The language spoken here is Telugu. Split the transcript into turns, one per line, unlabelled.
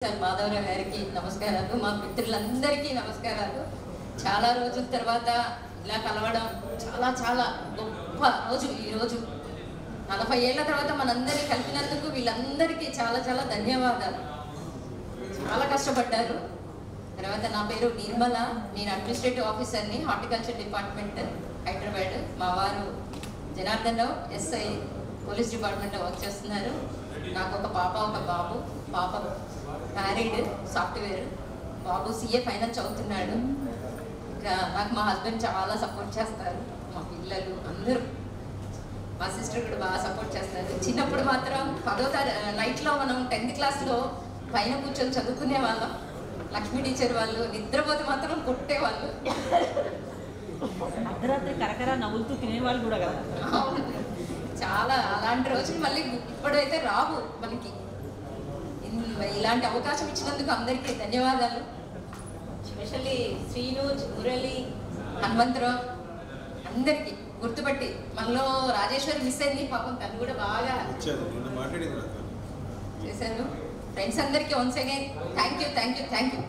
మాధవరావు గారికి నమస్కారాలు, మా మిత్రులందరికీ నమస్కారాలు. చాలా రోజుల తర్వాత ఇలా కలవడం చాలా చాలా గొప్ప రోజు. ఈరోజు 40 ఏళ్ల తర్వాత మనందరినీ కలిపినందుకు వీళ్ళందరికీ చాలా చాలా ధన్యవాదాలు. చాలా కష్టపడ్డారు. తర్వాత నా పేరు నిర్మల, నేను అడ్మినిస్ట్రేటివ్ ఆఫీసర్ని, హార్టికల్చర్ డిపార్ట్మెంట్ హైదరాబాద్. మా వారు జనార్దన్ రావు ఎస్ఐ పోలీస్ డిపార్ట్మెంట్లో వర్క్ చేస్తున్నారు. నాకు ఒక పాప ఒక బాబు. పాప మ్యారీడ్, సాఫ్ట్వేర్. బాబు CA ఫైనల్ చదువుతున్నాడు. ఇంకా నాకు మా హస్బెండ్ చాలా సపోర్ట్ చేస్తారు, మా పిల్లలు అందరూ, మా సిస్టర్ కూడా బాగా సపోర్ట్ చేస్తారు. చిన్నప్పుడు మాత్రం 10వ నైట్లో మనం 10th క్లాస్లో పైన కూర్చొని చదువుకునే వాళ్ళం. లక్ష్మీ టీచర్ వాళ్ళు నిద్రపోతే మాత్రం కొట్టేవాళ్ళు.
అర్ధరాత్రి కరకర నవ్వులుతూ తినేవాళ్ళు కూడా కదా.
చాలా అలాంటి రోజులు మళ్ళీ ఇప్పుడైతే రావు మనకి. ఇలాంటి అవకాశం ఇచ్చినందుకు అందరికీ ధన్యవాదాలు. స్పెషల్లీ శ్రీను, మురళి, హనుమంతరావు అందరికీ గుర్తుపట్టి. మనలో రాజేశ్వరి మిస్ అయింది పాపం, తను కూడా బాగా చేశారు. ఫ్రెండ్స్ అందరికీ వన్స్ అగైన్ థ్యాంక్ యూ.